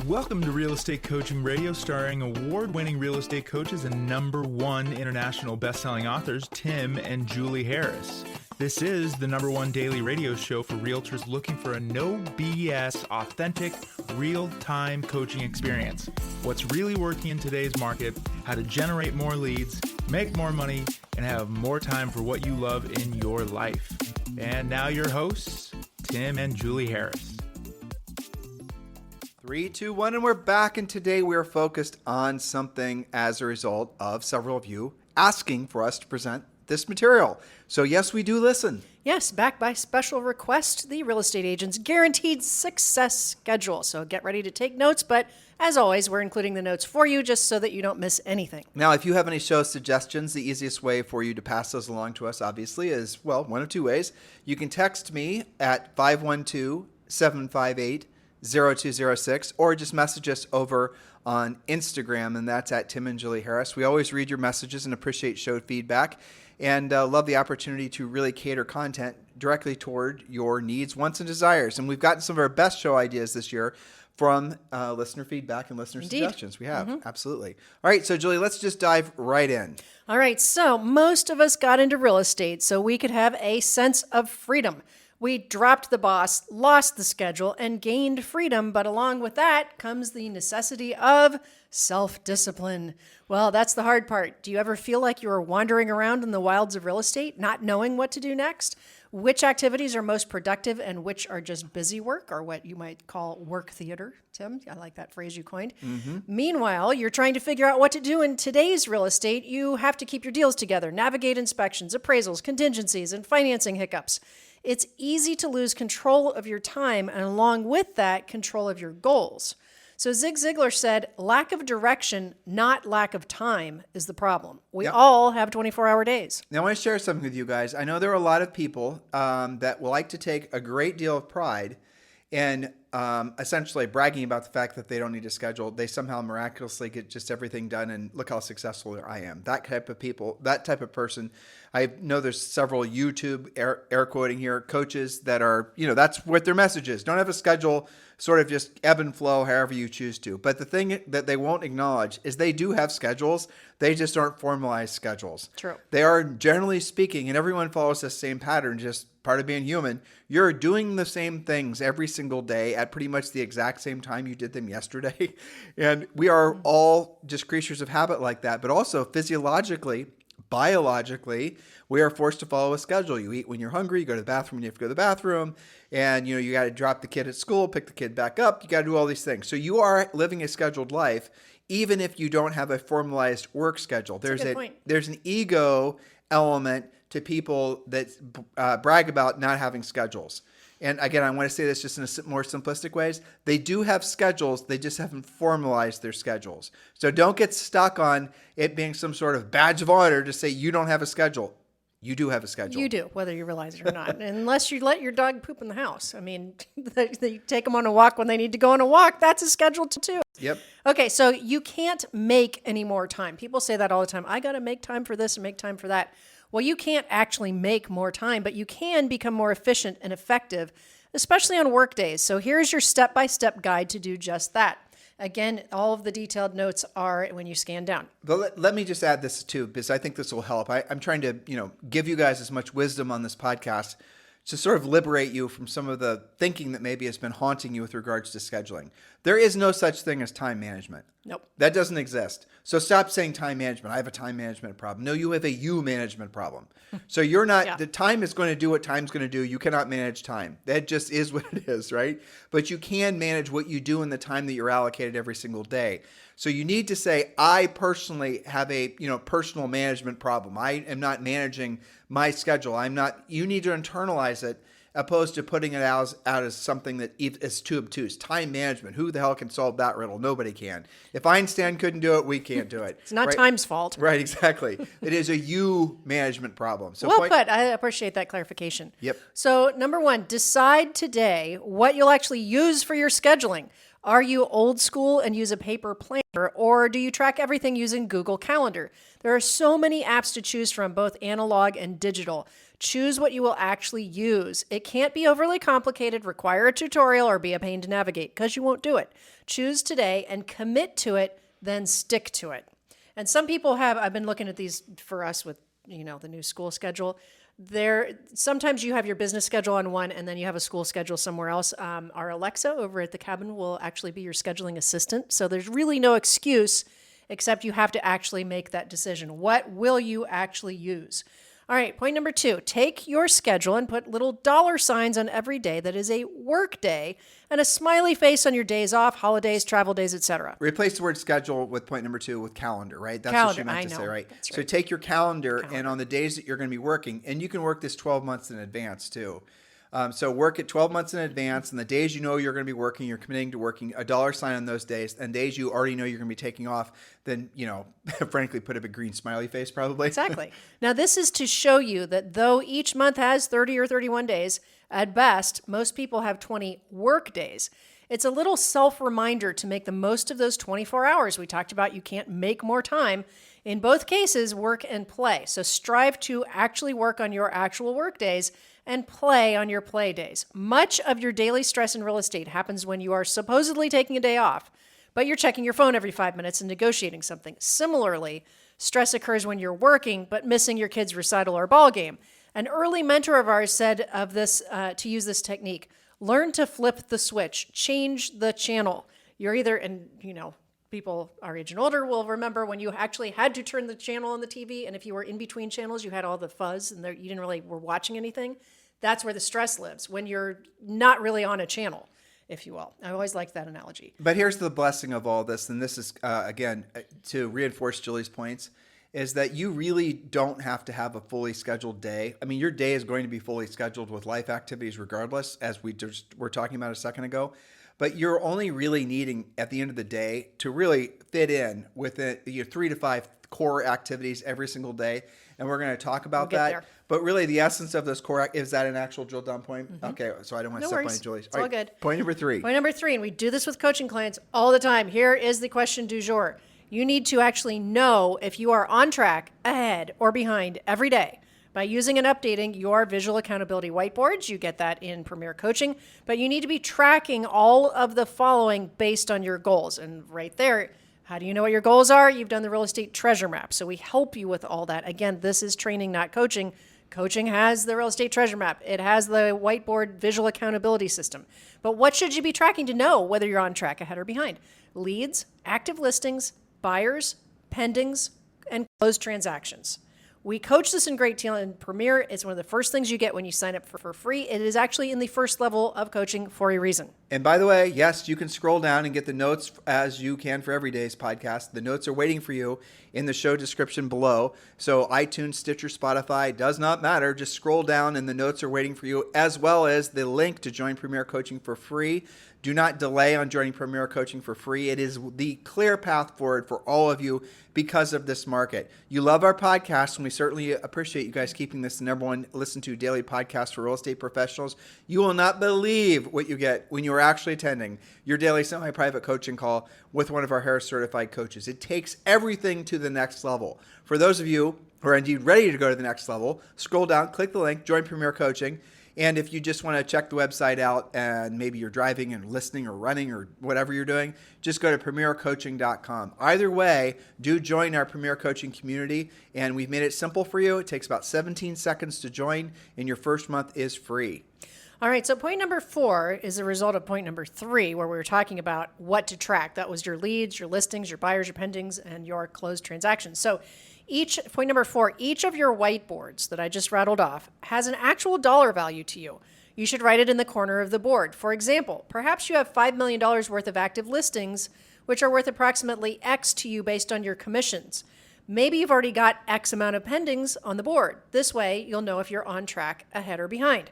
Welcome to Real Estate Coaching Radio, starring award-winning real estate coaches and #1 international best-selling authors, Tim and Julie Harris. This is the #1 daily radio show for realtors looking for a no BS, authentic, real-time coaching experience. What's really working in today's market, how to generate more leads, make more money, and have more time for what you love in your life. And now your hosts, Tim and Julie Harris. 3, 2, 1, and we're back. And today we are focused on something as a result of several of you asking for us to present this material. So yes, we do listen. Yes, backed by special request, the Real Estate Agent's Guaranteed Success Schedule. So get ready to take notes, but as always, we're including the notes for you just so that you don't miss anything. Now, if you have any show suggestions, the easiest way for you to pass those along to us, obviously, is, well, one of two ways. You can text me at 512-758-0206, or just message us over on Instagram, and that's at Tim and Julie Harris. We always read your messages and appreciate show feedback, and love the opportunity to really cater content directly toward your needs, wants, and desires. And we've gotten some of our best show ideas this year from listener feedback and listener suggestions. We have, absolutely. All right, so Julie, let's just dive right in. All right, so most of us got into real estate so we could have a sense of freedom. We dropped the boss, lost the schedule, and gained freedom, but along with that comes the necessity of self-discipline. Well, that's the hard part. Do you ever feel like you are wandering around in the wilds of real estate, not knowing what to do next? Which activities are most productive and which are just busy work, or what you might call work theater, Tim? I like that phrase you coined. Meanwhile, you're trying to figure out what to do in today's real estate. You have to keep your deals together, navigate inspections, appraisals, contingencies, and financing hiccups. It's easy to lose control of your time, and along with that, control of your goals. So Zig Ziglar said, lack of direction, not lack of time, is the problem. We all have 24-hour days. Now, I want to share something with you guys. I know there are a lot of people that will like to take a great deal of pride in essentially bragging about the fact that they don't need a schedule. They somehow miraculously get just everything done, and look how successful I am. That type of people, that type of person. I know there's several YouTube, air quoting here, coaches that are, that's what their message is. Don't have a schedule, sort of just ebb and flow however you choose to. But the thing that they won't acknowledge is they do have schedules. They just aren't formalized schedules. True. They are, generally speaking, and everyone follows the same pattern, just part of being human. You're doing the same things every single day at pretty much the exact same time you did them yesterday. And we are all just creatures of habit like that. But also physiologically, biologically, we are forced to follow a schedule. You eat when you're hungry, you go to the bathroom when you have to go to the bathroom, and you got to drop the kid at school, pick the kid back up, you got to do all these things. So you are living a scheduled life, even if you don't have a formalized work schedule. There's an ego element to people that brag about not having schedules. And again, I want to say this just in a more simplistic ways. They do have schedules. They just haven't formalized their schedules. So don't get stuck on it being some sort of badge of honor to say you don't have a schedule. You do have a schedule. You do, whether you realize it or not. Unless you let your dog poop in the house. I mean, they take them on a walk when they need to go on a walk. That's a schedule too. Yep. Okay, so you can't make any more time. People say that all the time. I got to make time for this and make time for that. Well, you can't actually make more time, but you can become more efficient and effective, especially on work days. So here's your step-by-step guide to do just that. Again, all of the detailed notes are when you scan down. But let me just add this too, because I think this will help. I'm trying to, give you guys as much wisdom on this podcast to sort of liberate you from some of the thinking that maybe has been haunting you with regards to scheduling. There is no such thing as time management. Nope. That doesn't exist. So stop saying time management. I have a time management problem. No, you have a you management problem. So you're not, the time is going to do what time's going to do. You cannot manage time. That just is what it is, right? But you can manage what you do in the time that you're allocated every single day. So you need to say, I personally have a, personal management problem. I am not managing my schedule. You need to internalize it, opposed to putting it out as something that is too obtuse. Time management. Who the hell can solve that riddle? Nobody can. If Einstein couldn't do it, we can't do it. It's not time's fault. Right, exactly. It is a you management problem. So well put. I appreciate that clarification. Yep. So number one, decide today what you'll actually use for your scheduling. Are you old school and use a paper planner, or do you track everything using Google Calendar? There are so many apps to choose from, both analog and digital. Choose what you will actually use. It can't be overly complicated, require a tutorial, or be a pain to navigate, because you won't do it. Choose today and commit to it, then stick to it. And some people have, I've been looking at these for us with, the new school schedule. Sometimes you have your business schedule on one and then you have a school schedule somewhere else. Our Alexa over at the cabin will actually be your scheduling assistant. So there's really no excuse except you have to actually make that decision. What will you actually use? All right, point number 2, take your schedule and put little dollar signs on every day that is a work day and a smiley face on your days off, holidays, travel days, etc. Replace the word schedule with point number 2 with calendar, right? That's Calendar, what she meant to say, right? That's So right. take your calendar, and on the days that you're going to be working, and you can work this 12 months in advance too. So work it 12 months in advance, and the days you know you're going to be working, you're committing to working a dollar sign on those days, and days you already know you're going to be taking off, then, frankly, put up a green smiley face probably. Exactly. Now, this is to show you that though each month has 30 or 31 days, at best, most people have 20 work days. It's a little self-reminder to make the most of those 24 hours. We talked about you can't make more time. In both cases, work and play. So strive to actually work on your actual work days and play on your play days. Much of your daily stress in real estate happens when you are supposedly taking a day off, but you're checking your phone every 5 minutes and negotiating something. Similarly, stress occurs when you're working, but missing your kid's recital or ball game. An early mentor of ours said of this to use this technique: learn to flip the switch, change the channel. You're either, people our age and older will remember when you actually had to turn the channel on the TV, and if you were in between channels, you had all the fuzz and you didn't really were watching anything. That's where the stress lives, when you're not really on a channel, if you will. I always liked that analogy. But here's the blessing of all this, and this is, again, to reinforce Julie's points, is that you really don't have to have a fully scheduled day. I mean, your day is going to be fully scheduled with life activities regardless, as we just were talking about a second ago. But you're only really needing, at the end of the day, to really fit in with your 3 to 5 core activities every single day. And we're going to talk about We'll get that. there. But really, the essence of those core, is that an actual drill down point? Mm-hmm. Okay, so I don't want to No step on worries. Julie's. It's all good. Point number 3. Point number 3, and we do this with coaching clients all the time. Here is the question du jour. You need to actually know if you are on track, ahead, or behind every day by using and updating your visual accountability whiteboards. You get that in Premier Coaching, but you need to be tracking all of the following based on your goals. And right there, how do you know what your goals are? You've done the real estate treasure map. So we help you with all that. Again, this is training, not coaching. Coaching has the real estate treasure map. It has the whiteboard visual accountability system. But what should you be tracking to know whether you're on track, ahead, or behind? Leads, active listings, buyers, pendings, and closed transactions. We coach this in great detail in Premier. It's one of the first things you get when you sign up for free. It is actually in the first level of coaching for a reason. And by the way, yes, you can scroll down and get the notes as you can for every day's podcast. The notes are waiting for you in the show description below. So iTunes, Stitcher, Spotify, does not matter. Just scroll down and the notes are waiting for you, as well as the link to join Premier Coaching for free. Do not delay on joining Premier Coaching for free. It is the clear path forward for all of you because of this market. You love our podcast, and we certainly appreciate you guys keeping this the number one listened to daily podcast for real estate professionals. You will not believe what you get when you are actually attending your daily semi-private coaching call with one of our Harris certified coaches. It takes everything to the next level. For those of you who are indeed ready to go to the next level, scroll down, click the link, join Premier Coaching. And if you just want to check the website out and maybe you're driving and listening or running or whatever you're doing, just go to premiercoaching.com. Either way, do join our Premier Coaching community, and we've made it simple for you. It takes about 17 seconds to join, and your first month is free. All right, so point number 4 is a result of point number 3, where we were talking about what to track. That was your leads, your listings, your buyers, your pendings, and your closed transactions. So point number 4, each of your whiteboards that I just rattled off has an actual dollar value to you. You should write it in the corner of the board. For example, perhaps you have $5 million worth of active listings, which are worth approximately X to you based on your commissions. Maybe you've already got X amount of pendings on the board. This way, you'll know if you're on track, ahead, or behind.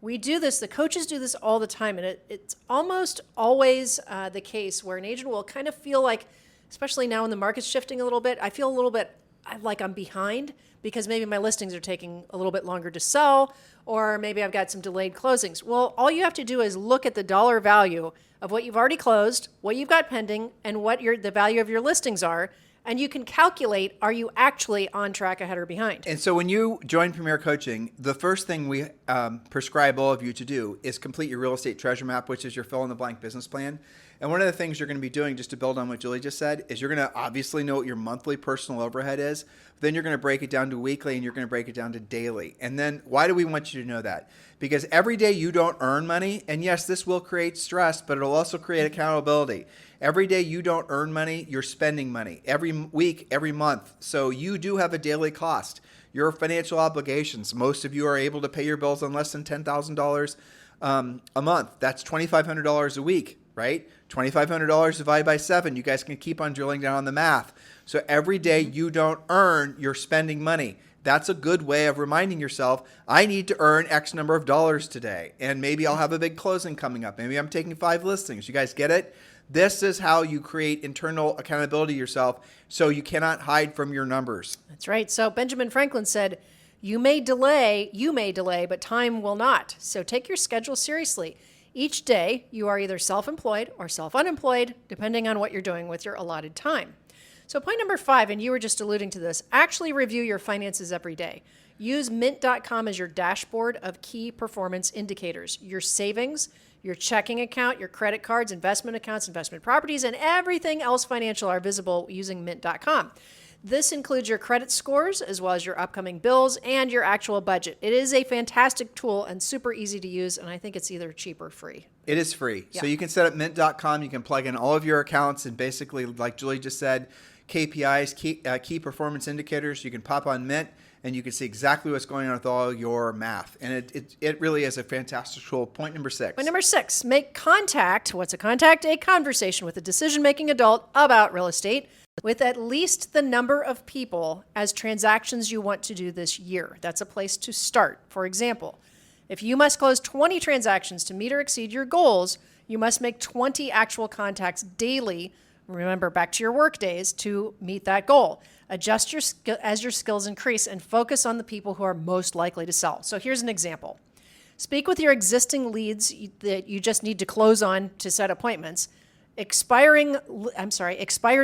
We do this, the coaches do this all the time, and it's almost always the case where an agent will kind of feel like, especially now when the market's shifting a little bit, I feel a little bit like I'm behind because maybe my listings are taking a little bit longer to sell, or maybe I've got some delayed closings. Well, all you have to do is look at the dollar value of what you've already closed, what you've got pending, and what the value of your listings are. And you can calculate, are you actually on track, ahead, or behind? And so when you join Premier Coaching, the first thing we prescribe all of you to do is complete your real estate treasure map, which is your fill-in-the-blank business plan. And one of the things you're going to be doing, just to build on what Julie just said, is you're going to obviously know what your monthly personal overhead is. Then you're going to break it down to weekly, and you're going to break it down to daily. And then why do we want you to know that? Because every day you don't earn money, and yes, this will create stress, but it'll also create accountability. Every day you don't earn money, you're spending money. Every week, every month. So you do have a daily cost. Your financial obligations. Most of you are able to pay your bills on less than $10,000 a month. That's $2,500 a week, right? $2,500 divided by 7. You guys can keep on drilling down on the math. So every day you don't earn, you're spending money. That's a good way of reminding yourself, I need to earn X number of dollars today. And maybe I'll have a big closing coming up. Maybe I'm taking 5 listings. You guys get it? This is how you create internal accountability yourself, so you cannot hide from your numbers. That's right. So Benjamin Franklin said, you may delay, but time will not. So take your schedule seriously. Each day, you are either self-employed or self-unemployed, depending on what you're doing with your allotted time. So point number 5, and you were just alluding to this, actually review your finances every day. Use mint.com as your dashboard of key performance indicators. Your savings, your checking account, your credit cards, investment accounts, investment properties, and everything else financial are visible using mint.com. This includes your credit scores as well as your upcoming bills and your actual budget. It is a fantastic tool and super easy to use, and I think it's either cheap or free. It is free. Yeah. So you can set up mint.com. You can plug in all of your accounts and basically, like Julie just said, KPIs, key performance indicators. You can pop on Mint and you can see exactly what's going on with all your math. And it really is a fantastic tool. Point number 6. Point number 6, make contact. What's a contact? A conversation with a decision-making adult about real estate with at least the number of people as transactions you want to do this year. That's a place to start. For example, if you must close 20 transactions to meet or exceed your goals, you must make 20 actual contacts daily. Remember, back to your work days to meet that goal. Adjust as your skills increase and focus on the people who are most likely to sell. So here's an example. Speak with your existing leads that you just need to close on to set appointments. Expired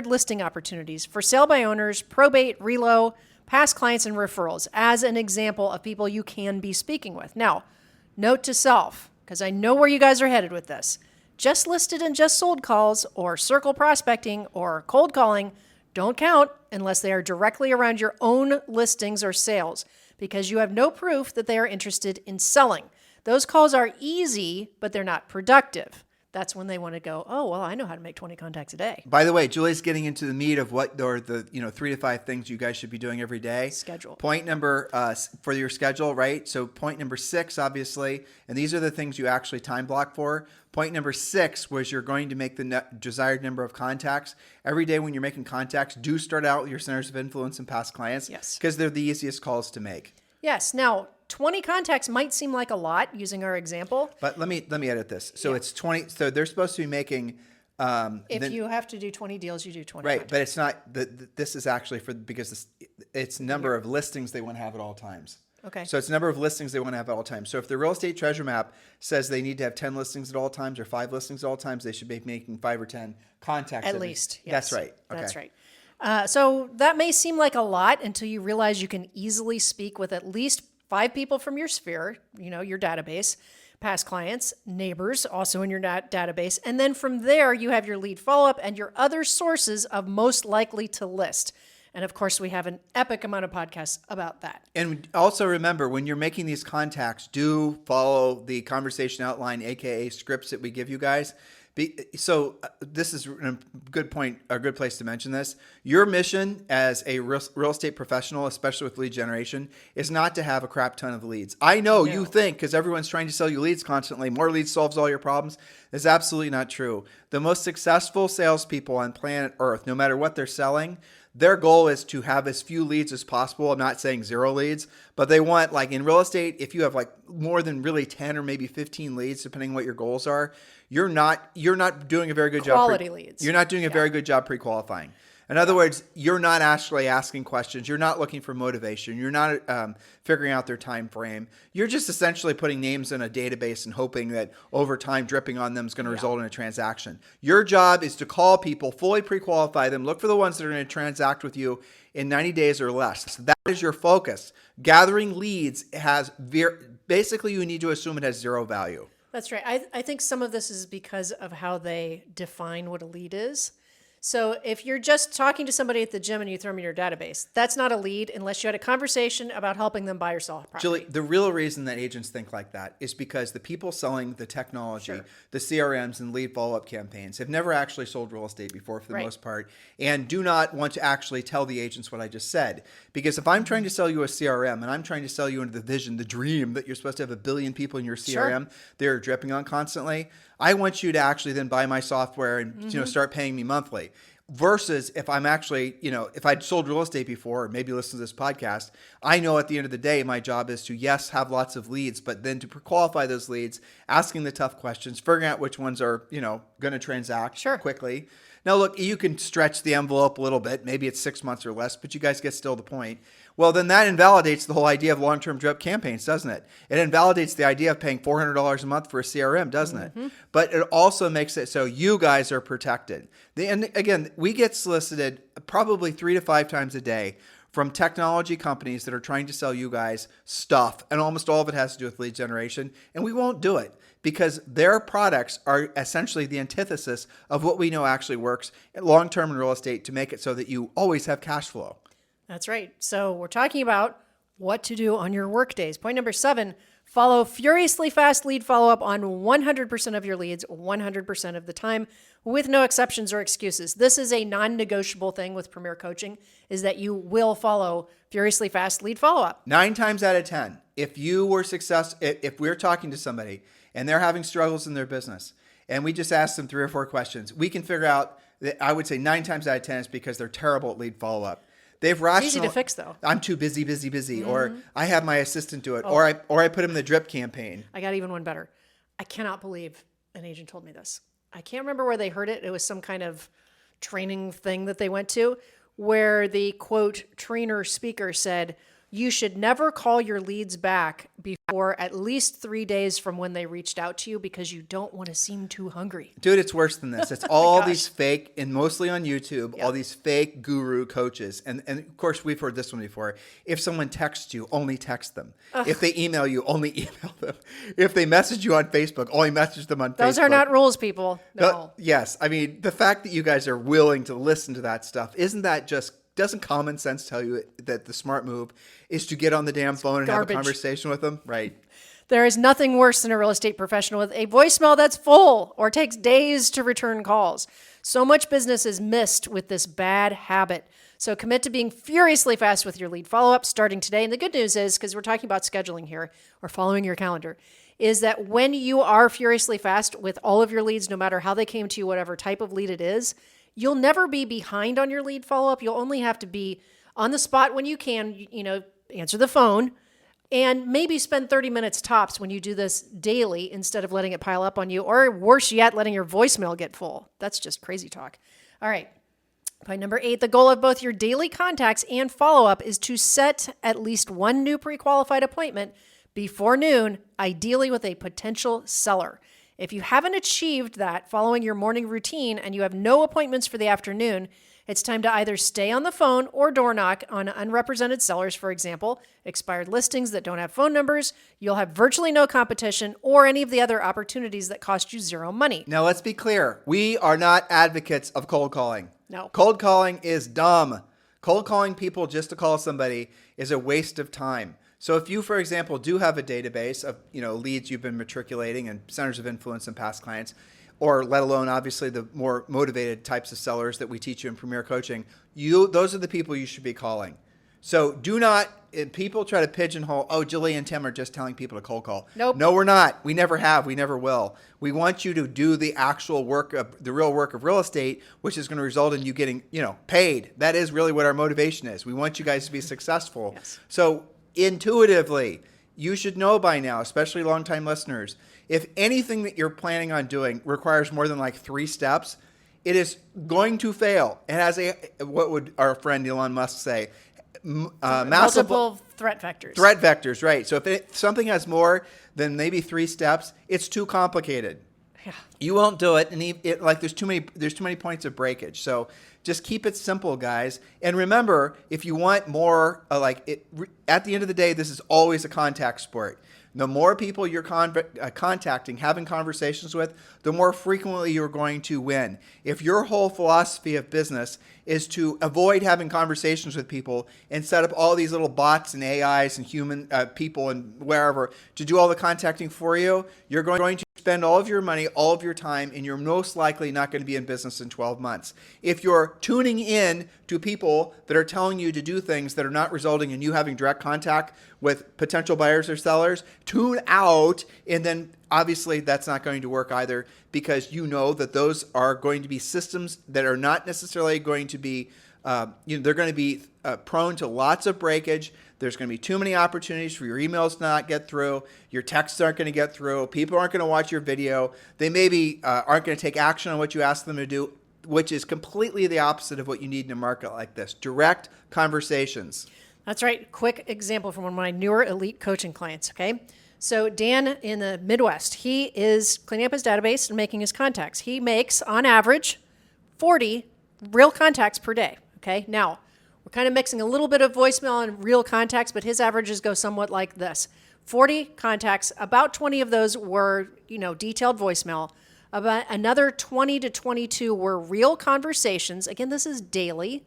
listing opportunities for sale by owners, probate, relo, past clients, and referrals as an example of people you can be speaking with. Now, note to self, because I know where you guys are headed with this. Just listed and just sold calls or circle prospecting or cold calling don't count unless they are directly around your own listings or sales because you have no proof that they are interested in selling. Those calls are easy, but they're not productive. That's when they want to go, oh, well, I know how to make 20 contacts a day. By the way, Julie's getting into the meat of what are the 3 to 5 things you guys should be doing every day. Schedule. Point number for your schedule, right? So point number 6, obviously, and these are the things you actually time block for. Point number 6 was you're going to make the desired number of contacts. Every day when you're making contacts, do start out with your centers of influence and past clients. Yes. Because they're the easiest calls to make. Yes. Now, 20 contacts might seem like a lot using our example. But let me edit this. So it's 20. So they're supposed to be making. If you have to do 20 deals, you do 20. Right, contacts. but it's not. This is actually because it's number of listings they want to have at all times. Okay. So it's number of listings they want to have at all times. So if the real estate treasure map says they need to have 10 listings at all times or 5 listings at all times, they should be making 5 or 10 contacts. At least. Yes. That's right. Okay. That's right. So that may seem like a lot until you realize you can easily speak with at least 5 people from your sphere, your database, past clients, neighbors, also in your database. And then from there, you have your lead follow-up and your other sources of most likely to list. And of course, we have an epic amount of podcasts about that. And also remember, when you're making these contacts, do follow the conversation outline, aka scripts that we give you guys. So this is a good point, a good place to mention this. Your mission as a real estate professional, especially with lead generation, is not to have a crap ton of leads. I know you think, because everyone's trying to sell you leads constantly, more leads solves all your problems. That's absolutely not true. The most successful salespeople on planet Earth, no matter what they're selling, their goal is to have as few leads as possible. I'm not saying 0 leads, but they want, like in real estate, if you have like more than really 10 or maybe 15 leads, depending on what your goals are, you're not doing a very good job. Quality leads. You're not doing a very good job pre-qualifying. In other words, you're not actually asking questions. You're not looking for motivation. You're not figuring out their time frame. You're just essentially putting names in a database and hoping that over time dripping on them is going to result in a transaction. Your job is to call people, fully pre-qualify them, look for the ones that are going to transact with you in 90 days or less. So that is your focus. Gathering leads has basically you need to assume it has zero value. That's right. I think some of this is because of how they define what a lead is. So if you're just talking to somebody at the gym and you throw them in your database, that's not a lead unless you had a conversation about helping them buy or sell a property. Julie, the real reason that agents think like that is because the people selling the technology, the CRMs and lead follow-up campaigns have never actually sold real estate before for the most part and do not want to actually tell the agents what I just said. Because if I'm trying to sell you a CRM and I'm trying to sell you into the vision, the dream that you're supposed to have 1 billion people in your CRM they're dripping on constantly, I want you to actually then buy my software and start paying me monthly. Versus if I'm actually, if I'd sold real estate before or maybe listen to this podcast, I know at the end of the day, my job is to, yes, have lots of leads, but then to qualify those leads, asking the tough questions, figuring out which ones are, going to transact quickly. Now, look, you can stretch the envelope a little bit. Maybe it's 6 months or less, but you guys get still the point. Well, then that invalidates the whole idea of long-term drip campaigns, doesn't it? It invalidates the idea of paying $400 a month for a CRM, doesn't it? But it also makes it so you guys are protected. And again, we get solicited probably 3 to 5 times a day from technology companies that are trying to sell you guys stuff, and almost all of it has to do with lead generation, and we won't do it because their products are essentially the antithesis of what we know actually works long-term in real estate to make it so that you always have cash flow. That's right. So we're talking about what to do on your work days. Point number 7, follow furiously fast lead follow-up on 100% of your leads 100% of the time with no exceptions or excuses. This is a non-negotiable thing with Premier Coaching, is that you will follow furiously fast lead follow-up. 9 times out of 10, if we're talking to somebody and they're having struggles in their business and we just ask them 3 or 4 questions, we can figure out that I would say 9 times out of 10 is because they're terrible at lead follow-up. They've It's easy to fix, though. I'm too busy, or I have my assistant do it, or I put him in the drip campaign. I got even one better. I cannot believe an agent told me this. I can't remember where they heard it. It was some kind of training thing that they went to where the, quote, trainer speaker said, you should never call your leads back before at least 3 days from when they reached out to you because you don't want to seem too hungry. Dude, it's worse than this. It's all these fake, and mostly on YouTube, all these fake guru coaches. And of course, we've heard this one before. If someone texts you, only text them. If they email you, only email them. If they message you on Facebook, only message them on Facebook. Those are not rules, people. No. Yes. I mean, the fact that you guys are willing to listen to that stuff, doesn't common sense tell you that the smart move is to get on the damn phone and have a conversation with them? Right. There is nothing worse than a real estate professional with a voicemail that's full or takes days to return calls. So much business is missed with this bad habit. So commit to being furiously fast with your lead follow-up starting today. And the good news is, because we're talking about scheduling here or following your calendar, is that when you are furiously fast with all of your leads, no matter how they came to you, whatever type of lead it is, you'll never be behind on your lead follow-up. You'll only have to be on the spot when you can, answer the phone, and maybe spend 30 minutes tops when you do this daily instead of letting it pile up on you, or worse yet, letting your voicemail get full. That's just crazy talk. All right. Point number 8, the goal of both your daily contacts and follow-up is to set at least one new pre-qualified appointment before noon, ideally with a potential seller. If you haven't achieved that following your morning routine and you have no appointments for the afternoon, it's time to either stay on the phone or door knock on unrepresented sellers, for example, expired listings that don't have phone numbers, you'll have virtually no competition, or any of the other opportunities that cost you zero money. Now, let's be clear. We are not advocates of cold calling. No. Cold calling is dumb. Cold calling people just to call somebody is a waste of time. So if you, for example, do have a database of leads you've been matriculating and centers of influence and past clients, or let alone obviously the more motivated types of sellers that we teach you in Premier Coaching, those are the people you should be calling. So do not, people try to pigeonhole, Julie and Tim are just telling people to cold call. Nope. No, we're not. We never have. We never will. We want you to do the actual work of the real work of real estate, which is going to result in you getting, paid. That is really what our motivation is. We want you guys to be successful. Yes. So intuitively, you should know by now, especially longtime listeners, if anything that you're planning on doing requires more than like 3 steps, it is going to fail. It has what would our friend Elon Musk say? Multiple threat vectors. Threat vectors, right. So if something has more than maybe 3 steps, it's too complicated. Yeah. You won't do it, and there's too many points of breakage. So just keep it simple, guys. And remember, if you want more, at the end of the day, this is always a contact sport. The more people you're contacting, having conversations with, the more frequently you're going to win. If your whole philosophy of business is to avoid having conversations with people and set up all these little bots and AIs and human people and wherever to do all the contacting for you, you're going to spend all of your money, all of your time, and you're most likely not going to be in business in 12 months. If you're tuning in to people that are telling you to do things that are not resulting in you having direct contact with potential buyers or sellers, tune out, and then obviously that's not going to work either, because you know that those are going to be systems that are not necessarily going to be, they're going to be prone to lots of breakage. There's going to be too many opportunities for your emails to not get through. Your texts aren't going to get through. People aren't going to watch your video. They maybe aren't going to take action on what you ask them to do, which is completely the opposite of what you need in a market like this. Direct conversations. That's right. Quick example from one of my newer elite coaching clients, okay? So Dan in the Midwest, he is cleaning up his database and making his contacts. He makes, on average, 40 real contacts per day, okay? Now, we're kind of mixing a little bit of voicemail and real contacts, but his averages go somewhat like this. 40 contacts, about 20 of those were, detailed voicemail. About another 20 to 22 were real conversations. Again, this is daily.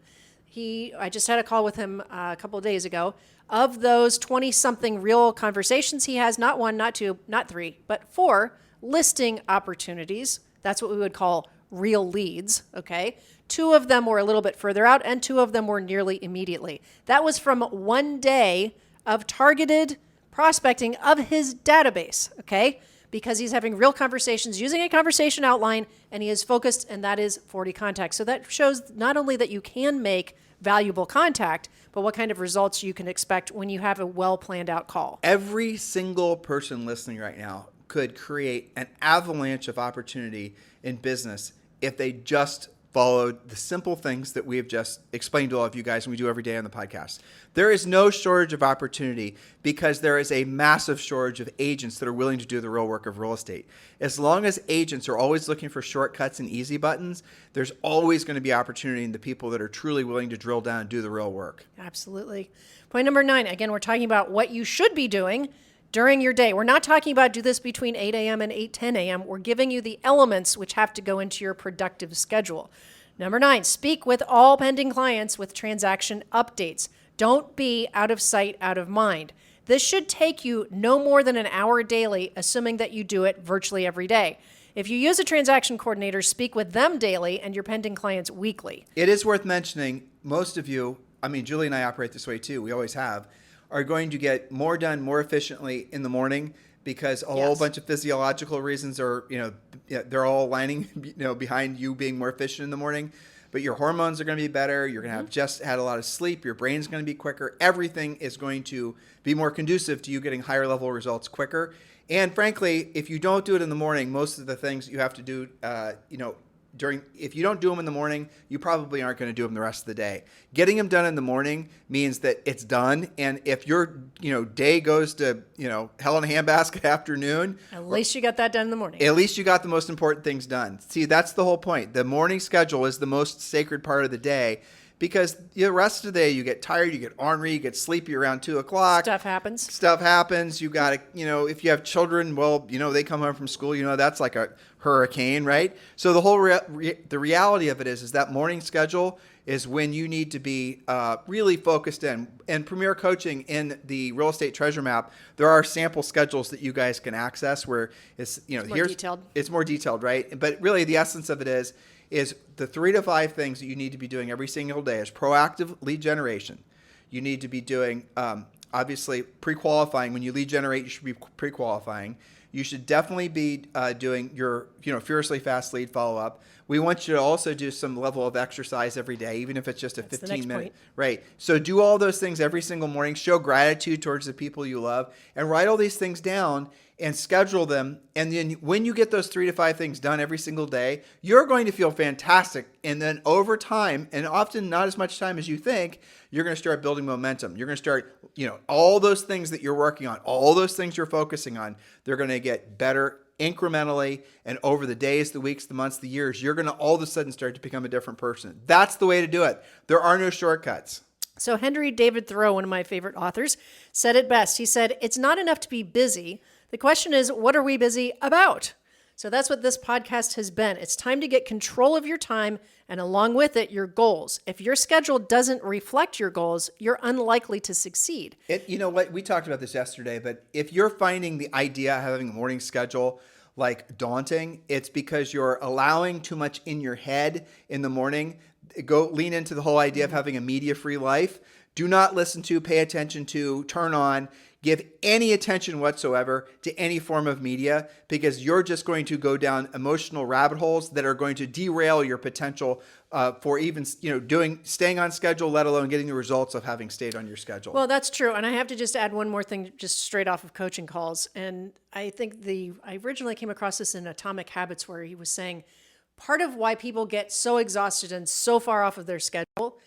I just had a call with him a couple of days ago. Of those 20-something real conversations, he has not 1, not 2, not 3, but 4 listing opportunities. That's what we would call real leads, okay? 2 of them were a little bit further out, and 2 of them were nearly immediately. That was from 1 day of targeted prospecting of his database, okay? Because he's having real conversations using a conversation outline, and he is focused, and that is 40 contacts. So that shows not only that you can make valuable contact, but what kind of results you can expect when you have a well-planned out call. Every single person listening right now could create an avalanche of opportunity in business if they just followed the simple things that we have just explained to all of you guys and we do every day on the podcast. There is no shortage of opportunity because there is a massive shortage of agents that are willing to do the real work of real estate. As long as agents are always looking for shortcuts and easy buttons, there's always going to be opportunity in the people that are truly willing to drill down and do the real work. Absolutely. Point number 9, again, we're talking about what you should be doing during your day. We're not talking about do this between 8 a.m. and 10 a.m. We're giving you the elements which have to go into your productive schedule. Number 9, speak with all pending clients with transaction updates. Don't be out of sight, out of mind. This should take you no more than an hour daily, assuming that you do it virtually every day. If you use a transaction coordinator, speak with them daily and your pending clients weekly. It is worth mentioning, most of you, Julie and I operate this way too, we always have, are going to get more done more efficiently in the morning because a whole bunch of physiological reasons are, they're all aligning, behind you being more efficient in the morning. But your hormones are going to be better. You're going to have just had a lot of sleep. Your brain's going to be quicker. Everything is going to be more conducive to you getting higher level results quicker. And frankly, if you don't do it in the morning, most of the things you have to do, if you don't do them in the morning, you probably aren't going to do them the rest of the day. Getting them done in the morning means that it's done. And if your, day goes to, hell in a handbasket afternoon. At least you got that done in the morning. At least you got the most important things done. See, that's the whole point. The morning schedule is the most sacred part of the day because the rest of the day you get tired, you get ornery, you get sleepy around 2 o'clock. Stuff happens. You got to, if you have children, well, they come home from school, that's like a hurricane, right? So the whole the reality of it is that morning schedule is when you need to be really focused in. And Premier Coaching in the Real Estate Treasure Map, there are sample schedules that you guys can access where it's, detailed. It's more detailed, right? But really the essence of it is the 3 to 5 things that you need to be doing every single day is proactive lead generation. You need to be doing, obviously, pre-qualifying. When you lead generate, you should be pre-qualifying. You should definitely be doing your, furiously fast lead follow-up. We want you to also do some level of exercise every day, even if it's just a 15-minute. Right. So do all those things every single morning. Show gratitude towards the people you love and write all these things down. and schedule them. And then when you get those 3 to 5 things done every single day, you're going to feel fantastic. And then over time, and often not as much time as you think, you're going to start building momentum. You're going to start, all those things that you're working on, all those things you're focusing on, they're going to get better incrementally. And over the days, the weeks, the months, the years, you're going to all of a sudden start to become a different person. That's the way to do it. There are no shortcuts. So Henry David Thoreau, one of my favorite authors, said it best. He said, "It's not enough to be busy. The question is, what are we busy about?" So that's what this podcast has been. It's time to get control of your time and along with it, your goals. If your schedule doesn't reflect your goals, you're unlikely to succeed. You know what? We talked about this yesterday, but if you're finding the idea of having a morning schedule like daunting, it's because you're allowing too much in your head in the morning. Go lean into the whole idea of having a media-free life. Do not listen to, pay attention to, turn on, give any attention whatsoever to any form of media, because you're just going to go down emotional rabbit holes that are going to derail your potential for even staying on schedule, let alone getting the results of having stayed on your schedule. Well, that's true. And I have to just add one more thing just straight off of coaching calls. And I think I originally came across this in Atomic Habits, where he was saying part of why people get so exhausted and so far off of their schedule,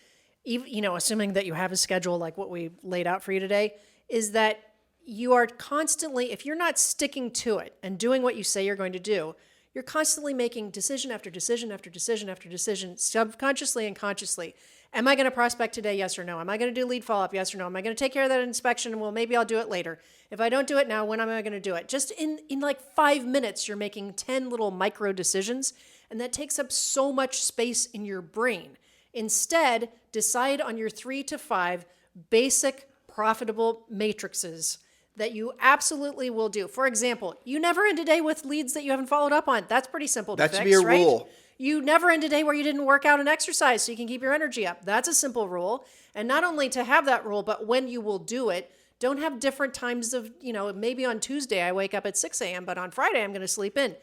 even, assuming that you have a schedule like what we laid out for you today, is that you are constantly, if you're not sticking to it and doing what you say you're going to do, you're constantly making decision after decision after decision after decision, subconsciously and consciously. Am I going to prospect today? Yes or no? Am I going to do lead follow-up? Yes or no? Am I going to take care of that inspection? Well, maybe I'll do it later. If I don't do it now, when am I going to do it? Just in like 5 minutes, you're making 10 little micro decisions, and that takes up so much space in your brain. Instead, decide on your 3 to 5 basic profitable matrices that you absolutely will do. For example, you never end a day with leads that you haven't followed up on. That's pretty simple to fix, that should be a rule. You never end a day where you didn't work out and exercise so you can keep your energy up. That's a simple rule. And not only to have that rule, but when you will do it, don't have different times of, maybe on Tuesday I wake up at 6 a.m., but on Friday I'm going to sleep in.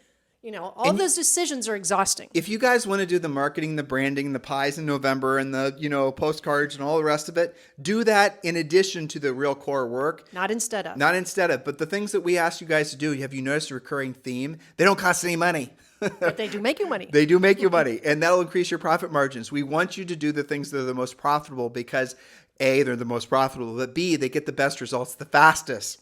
All those decisions are exhausting. If you guys want to do the marketing, the branding, the pies in November, and the, postcards and all the rest of it, do that in addition to the real core work. Not instead of. But the things that we ask you guys to do, have you noticed a recurring theme? They don't cost any money. But they do make you money. They do make you money, and that'll increase your profit margins. We want you to do the things that are the most profitable because A, they're the most profitable, but B, they get the best results the fastest.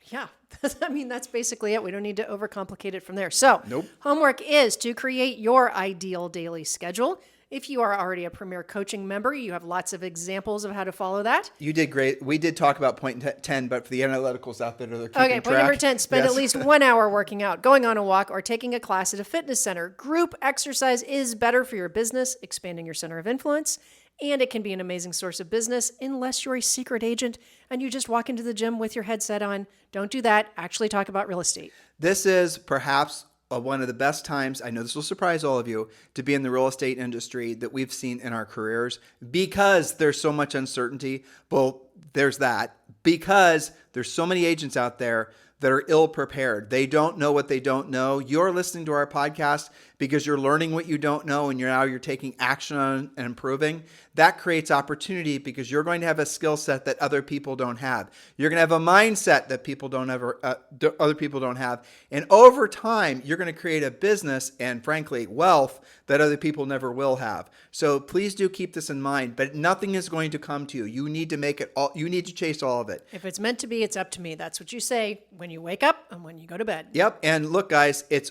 Yeah. That's basically it. We don't need to overcomplicate it from there. So, Nope. Homework is to create your ideal daily schedule. If you are already a Premier Coaching member, you have lots of examples of how to follow that. You did great. We did talk about point 10, but for the analyticals out there that are keeping Okay, point number 10, spend Yes. at least 1 hour working out, going on a walk, or taking a class at a fitness center. Group exercise is better for your business, expanding your center of influence, and it can be an amazing source of business unless you're a secret agent and you just walk into the gym with your headset on. Don't do that. Actually talk about real estate. This is perhaps one of the best times, I know this will surprise all of you, to be in the real estate industry that we've seen in our careers because there's so much uncertainty. Well, there's that. Because there's so many agents out there that are ill prepared. They don't know what they don't know. You're listening to our podcast because you're learning what you don't know and you're taking action on and improving. That creates opportunity because you're going to have a skill set that other people don't have. You're going to have a mindset that other people don't have. And over time, you're going to create a business and frankly, wealth that other people never will have. So please do keep this in mind, but nothing is going to come to you. You need to make it all, you need to chase all of it. If it's meant to be, it's up to me. That's what you say when you wake up and when you go to bed. Yep. And look, guys, if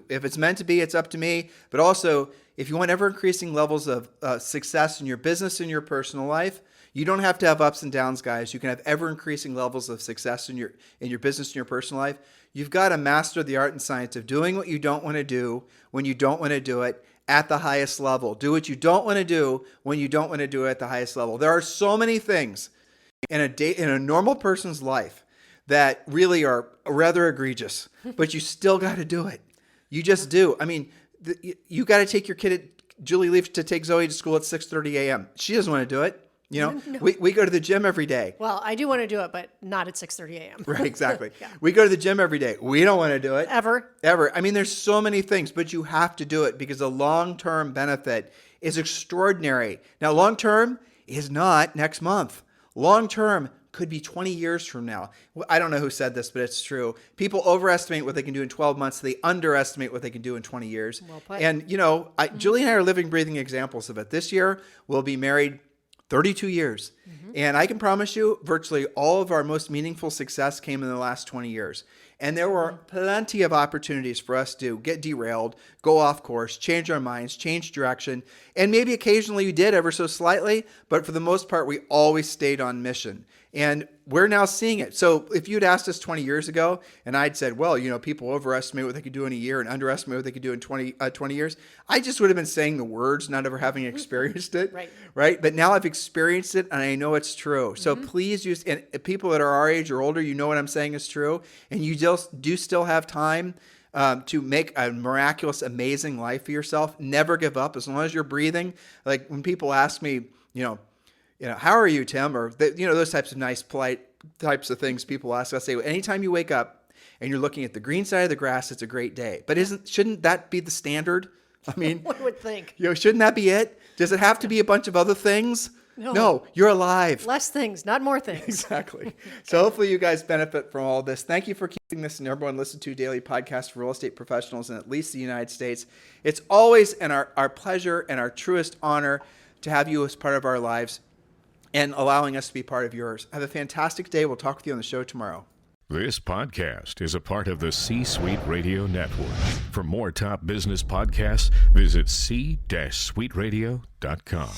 it's meant to be, it's up to me. But also, if you want ever increasing levels of success in your business and your personal life, you don't have to have ups and downs, guys. You can have ever increasing levels of success in your business and your personal life. You've got to master the art and science of doing what you don't want to do when you don't want to do it at the highest level. Do what you don't want to do when you don't want to do it at the highest level. There are so many things in a normal person's life that really are rather egregious, but you still got to do it. You just do. I mean, you got to take your kid. Julie leaves to take Zoe to school at 6:30 a.m. She doesn't want to do it. No. We go to the gym every day. Well, I do want to do it, but not at 6:30 a.m. Right, exactly. Yeah. We go to the gym every day. We don't want to do it. Ever. I mean, there's so many things, but you have to do it because the long-term benefit is extraordinary. Now, long-term is not next month. Long-term could be 20 years from now. I don't know who said this, but it's true. People overestimate what they can do in 12 months. They underestimate what they can do in 20 years. Well put. And, Julie and I are living, breathing examples of it. This year, we'll be married 32 years. And I can promise you, virtually all of our most meaningful success came in the last 20 years. And there were plenty of opportunities for us to get derailed, go off course, change our minds, change direction. And maybe occasionally we did ever so slightly, but for the most part, we always stayed on mission. And we're now seeing it. So if you'd asked us 20 years ago and I'd said, well, people overestimate what they could do in a year and underestimate what they could do in 20 years, I just would have been saying the words, not ever having experienced it. Right. But now I've experienced it and I know it's true. So please use, and people that are our age or older, you know what I'm saying is true. And you do still have time to make a miraculous, amazing life for yourself. Never give up as long as you're breathing. Like when people ask me, how are you, Tim? Or, those types of nice, polite types of things people ask. I say, well, anytime you wake up and you're looking at the green side of the grass, it's a great day. But shouldn't that be the standard? I mean, one would think. Shouldn't that be it? Does it have to be a bunch of other things? No, you're alive. Less things, not more things. Exactly. So hopefully you guys benefit from all this. Thank you for keeping this the number one listened to daily podcast for real estate professionals in at least the United States. It's always our pleasure and our truest honor to have you as part of our lives and allowing us to be part of yours. Have a fantastic day. We'll talk with you on the show tomorrow. This podcast is a part of the C-Suite Radio Network. For more top business podcasts, visit c-suiteradio.com.